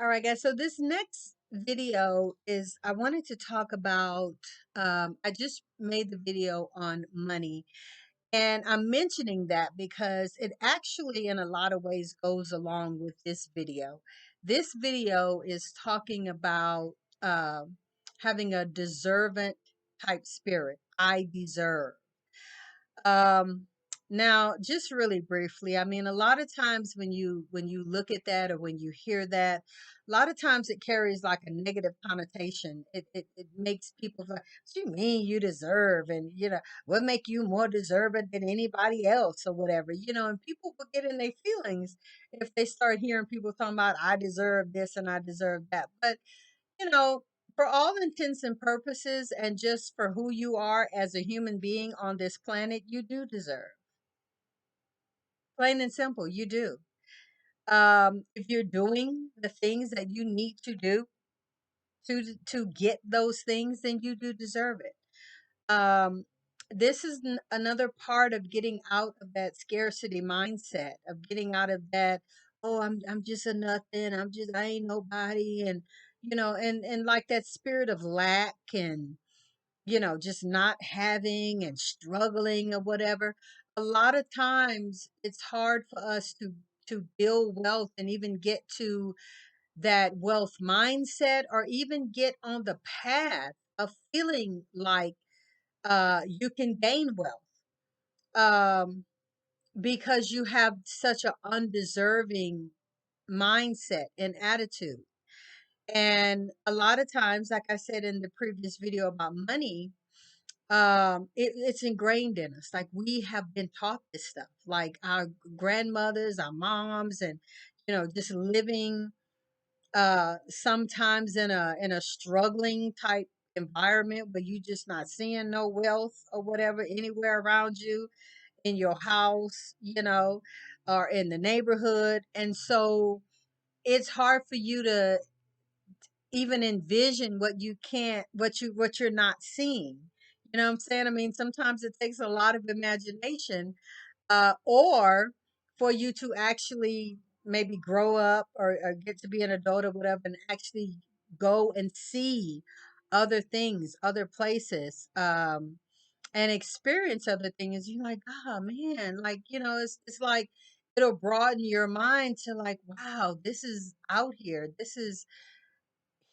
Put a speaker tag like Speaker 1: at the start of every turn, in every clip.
Speaker 1: All right, guys. So this next video is I wanted to talk about. I just made the video on money, and I'm mentioning that because it actually, in a lot of ways, goes along with this video. This video is talking about having a deservant type spirit. I deserve. Um, Now, just really briefly, I mean, a lot of times when you look at that or when you hear that, a lot of times it carries like a negative connotation. It makes people like, what you mean you deserve, and what make you more deserving than anybody else or whatever, and people will get in their feelings if they start hearing people talking about I deserve this and I deserve that. But you know, for all intents and purposes, and just for who you are as a human being on this planet, you do deserve. Plain and simple, you do. If you're doing the things that you need to do to get those things, then you do deserve it. This is another part of getting out of that scarcity mindset, of getting out of that, oh, I'm just a nothing, I ain't nobody, and and like that spirit of lack, and just not having and struggling or whatever. A lot of times it's hard for us to build wealth and even get to that wealth mindset, or even get on the path of feeling like you can gain wealth, um, because you have such an undeserving mindset and attitude. And a lot of times, like I said in the previous video about money, it's ingrained in us. Like, we have been taught this stuff, like our grandmothers, our moms, and just living sometimes in a struggling type environment where you just not seeing no wealth or whatever anywhere around you, in your house, or in the neighborhood. And so it's hard for you to even envision what you're not seeing. You know what I'm saying? I mean, sometimes it takes a lot of imagination, or for you to actually maybe grow up, or get to be an adult or whatever, and actually go and see other things, other places, and experience other things. You're like, oh man, like, it's like it'll broaden your mind to like, wow, this is out here. This is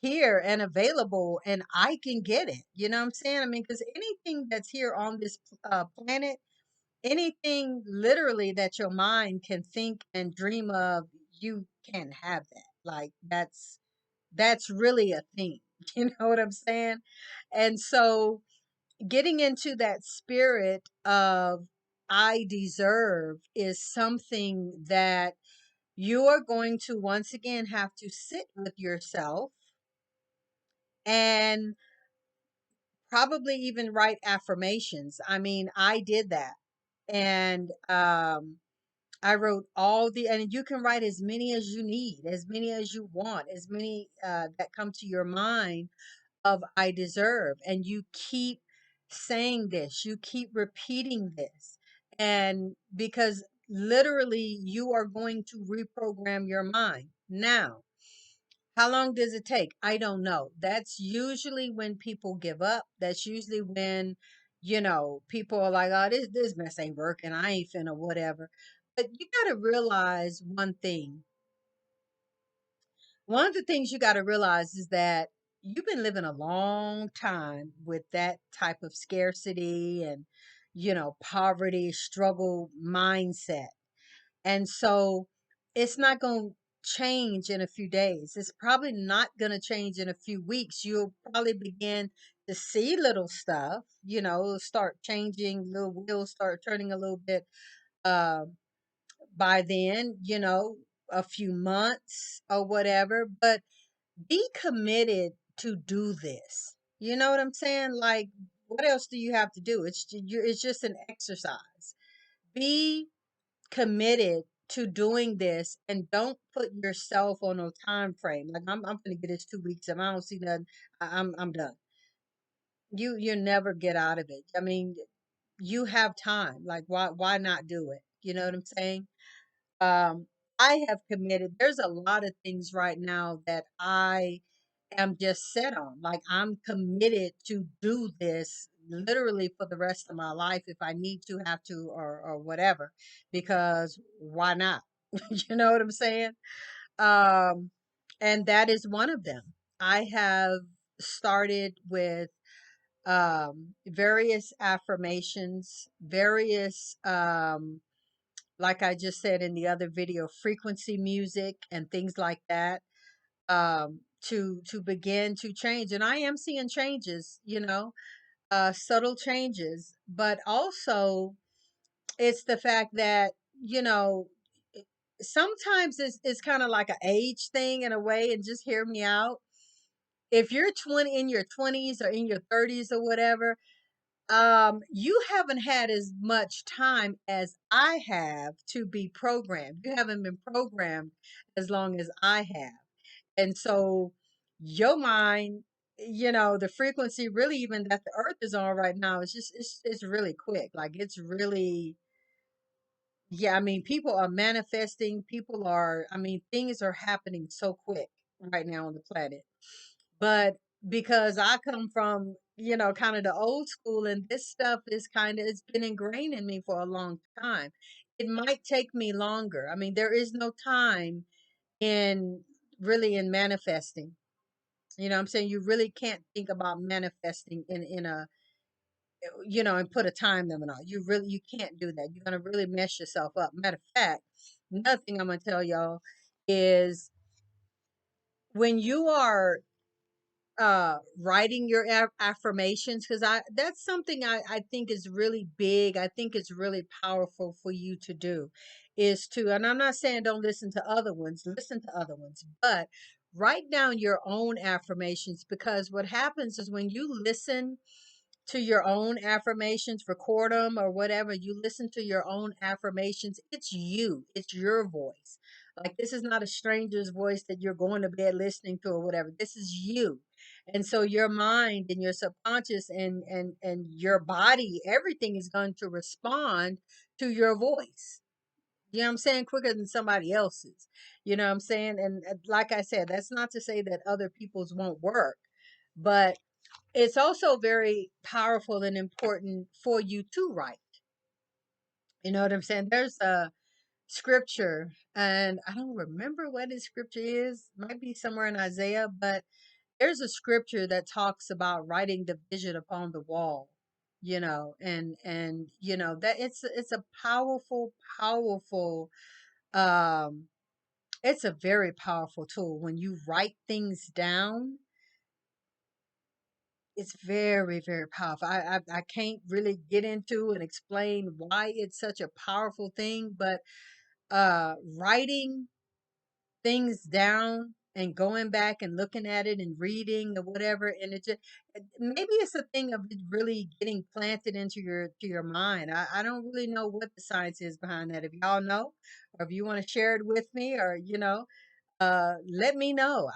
Speaker 1: here and available, and I can get it. You know what I'm saying? I mean, because anything that's here on this planet, anything literally that your mind can think and dream of, you can have that. Like, that's really a thing. You know what I'm saying? And so getting into that spirit of I deserve is something that you are going to once again have to sit with yourself and probably even write affirmations. I mean, I did that. And I wrote and you can write as many as you need, as many as you want, as many that come to your mind of I deserve. And you keep saying this, you keep repeating this. And because literally you are going to reprogram your mind. Now, how long does it take? I don't know. That's usually when people give up. That's usually when, people are like, oh, this mess ain't working. I ain't finna whatever. But you gotta realize one thing. One of the things you gotta realize is that you've been living a long time with that type of scarcity and, poverty, struggle mindset. And so it's not going to change in a few days. It's probably not going to change in a few weeks. You'll probably begin to see little stuff, start changing, little wheels start turning a little bit uh, by then, a few months or whatever. But be committed to do this. You know what I'm saying? Like, what else do you have to do? It's just an exercise. Be committed to doing this, and don't put yourself on a time frame. Like, I'm gonna get this 2 weeks. If I don't see nothing, I'm done. You never get out of it. I mean, you have time. Like, why not do it? You know what I'm saying? Um, I have committed, there's a lot of things right now that I am just set on. Like I'm committed to do this literally for the rest of my life if I need to, have to, or whatever. Because why not? You know what I'm saying? Um, and that is one of them. I have started with various affirmations, various like I just said in the other video, frequency music and things like that, to begin to change. And I am seeing changes, subtle changes, but also it's the fact that, you know, it- sometimes it's kind of like an age thing in a way, and just hear me out. If you're 20, in your 20s or in your 30s or whatever, you haven't had as much time as I have to be programmed. You haven't been programmed as long as I have. And so your mind, the frequency really even that the earth is on right now is just it's really quick. Like it's really, yeah, I mean, people are manifesting, people are, I mean, things are happening so quick right now on the planet. But because I come from, kind of the old school, and this stuff is kind of, it's been ingrained in me for a long time. It might take me longer. I mean, there is no time in really in manifesting. You know what I'm saying? You really can't think about manifesting in a, and put a time limit on. You can't do that. You're gonna really mess yourself up. Matter of fact, another thing I'm gonna tell y'all is when you are writing your affirmations, because I that's something I think is really big. I think it's really powerful for you to do, is to, and I'm not saying don't listen to other ones, listen to other ones, but write down your own affirmations, because what happens is when you listen to your own affirmations, record them or whatever, you listen to your own affirmations, it's you, it's your voice. Like this is not a stranger's voice that you're going to bed listening to or whatever. This is you. And so your mind and your subconscious and your body, everything is going to respond to your voice. You know what I'm saying? Quicker than somebody else's. You know what I'm saying? And like I said, that's not to say that other people's won't work, but it's also very powerful and important for you to write. You know what I'm saying? There's a scripture, and I don't remember what the scripture is. Might be somewhere in Isaiah, but there's a scripture that talks about writing the vision upon the wall. That it's a powerful, powerful. Um, it's a very powerful tool when you write things down. It's very, very powerful. I can't really get into and explain why it's such a powerful thing, but writing things down and going back and looking at it and reading or whatever, and maybe it's a thing of it really getting planted into your mind. I don't really know what the science is behind that. If y'all know, or if you want to share it with me, or let me know.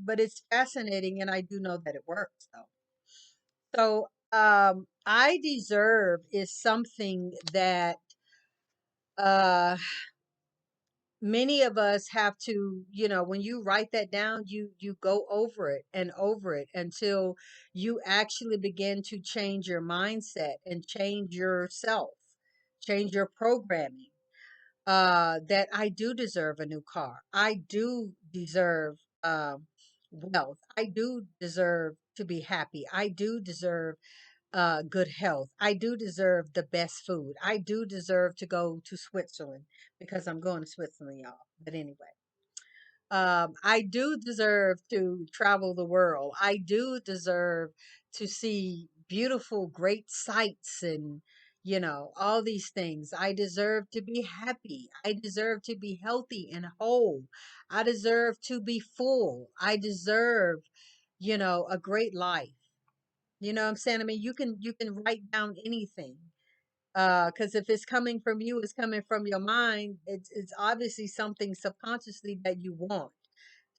Speaker 1: But it's fascinating, and I do know that it works though. So, I deserve is something that uh many of us have to, when you write that down, you go over it until you actually begin to change your mindset and change yourself, change your programming. That I do deserve a new car. I do deserve wealth. I do deserve to be happy. I do deserve good health. I do deserve the best food. I do deserve to go to Switzerland, because I'm going to Switzerland, y'all. But anyway, I do deserve to travel the world. I do deserve to see beautiful, great sights and, all these things. I deserve to be happy. I deserve to be healthy and whole. I deserve to be full. I deserve, a great life. You know what I'm saying? I mean, you can write down anything. Because if it's coming from you, it's coming from your mind. It's obviously something subconsciously that you want.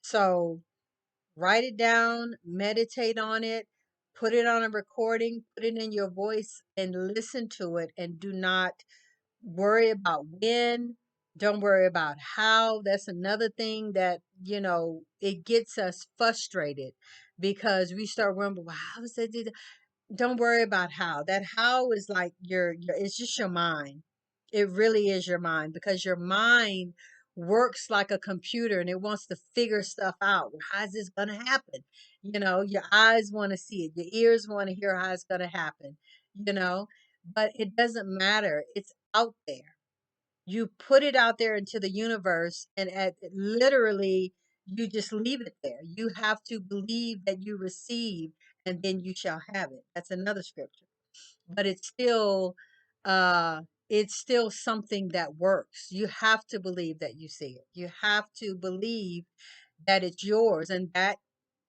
Speaker 1: So write it down, meditate on it, put it on a recording, put it in your voice, and listen to it. And do not worry about when. Don't worry about how. That's another thing that, it gets us frustrated because we start wondering, well, how is that? Don't worry about how. That how is like it's just your mind. It really is your mind, because your mind works like a computer and it wants to figure stuff out. Well, how is this going to happen? Your eyes want to see it, your ears want to hear how it's going to happen, you know, but it doesn't matter. It's out there. You put it out there into the universe, and literally you just leave it there. You have to believe that you receive, and then you shall have it. That's another scripture. But it's still something that works. You have to believe that you see it. You have to believe that it's yours. And that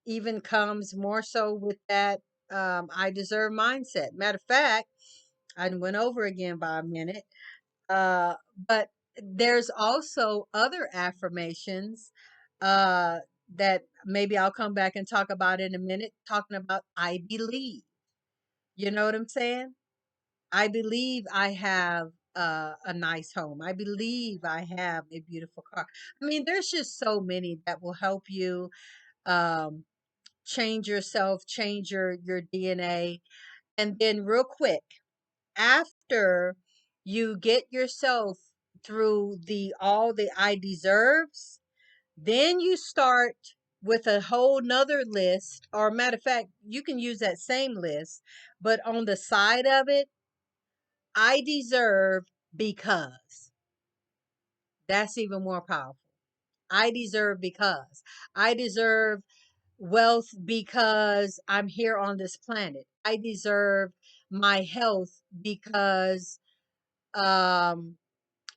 Speaker 1: even comes more so with that I deserve mindset. Matter of fact, I went over again by a minute. But there's also other affirmations uh, that maybe I'll come back and talk about in a minute, talking about I believe. You know what I'm saying? I believe I have a nice home. I believe I have a beautiful car. I mean, there's just so many that will help you um, change yourself, change your DNA. And then, real quick, after you get yourself through the all the I deserves, then you start with a whole nother list. Or matter of fact, you can use that same list, but on the side of it, I deserve because. That's even more powerful. I deserve because. I deserve wealth because I'm here on this planet. I deserve my health because um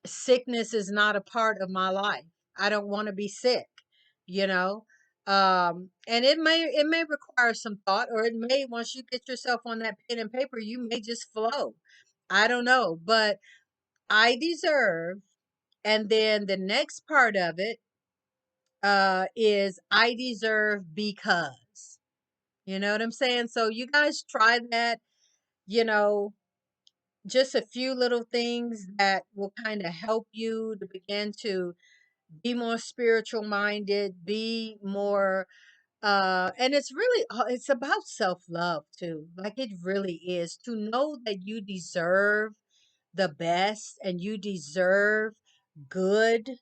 Speaker 1: sickness is not a part of my life. I don't want to be sick, you know. And it may require some thought, or it may, once you get yourself on that pen and paper, you may just flow. I don't know, but I deserve. And then the next part of it is I deserve because. You know what I'm saying? So you guys try that, you know, just a few little things that will kind of help you to begin to be more spiritual minded, be more and it's really it's about self-love too. Like, it really is, to know that you deserve the best and you deserve good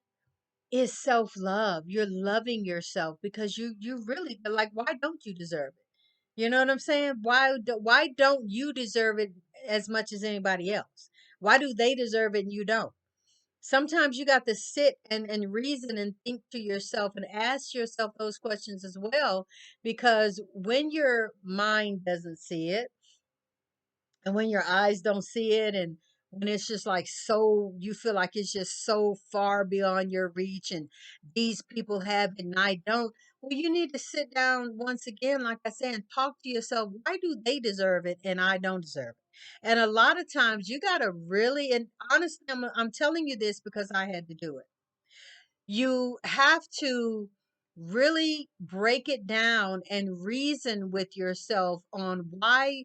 Speaker 1: is self-love. You're loving yourself because you really, like, why don't you deserve it? You know what I'm saying? Why don't you deserve it as much as anybody else? Why do they deserve it and you don't? Sometimes you got to sit and reason and think to yourself and ask yourself those questions as well, because when your mind doesn't see it, and when your eyes don't see it, and when it's just like, so you feel like it's just so far beyond your reach, and these people have it and I don't, well, you need to sit down once again, like I said, and talk to yourself. Why do they deserve it and I don't deserve it? And a lot of times you got to really, and honestly, I'm telling you this because I had to do it. You have to really break it down and reason with yourself on why.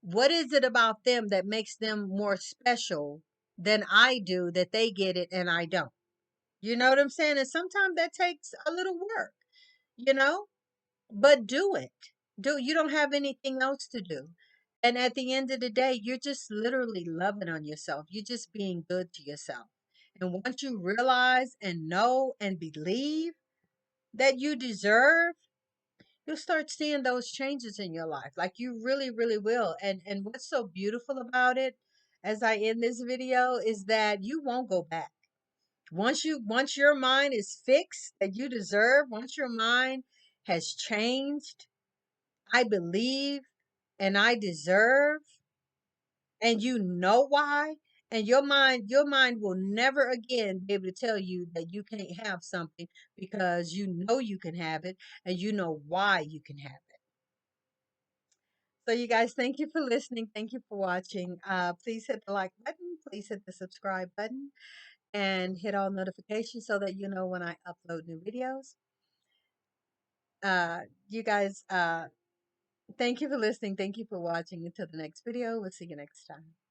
Speaker 1: What is it about them that makes them more special than I do, that they get it and I don't? You know what I'm saying? And sometimes that takes a little work, you know, but do it. You don't have anything else to do. And at the end of the day, you're just literally loving on yourself. You're just being good to yourself. And once you realize and know and believe that you deserve, you'll start seeing those changes in your life. Like, you really, really will. And what's so beautiful about it, as I end this video, is that you won't go back. Once your mind is fixed that you deserve, once your mind has changed, I believe and I deserve, and you know why, and your mind will never again be able to tell you that you can't have something, because you know you can have it, and you know why you can have it. So you guys, thank you for listening. Thank you for watching. Please hit the like button. Please hit the subscribe button and hit all notifications so that you know when I upload new videos. You guys, thank you for listening. Thank you for watching. Until the next video, we'll see you next time.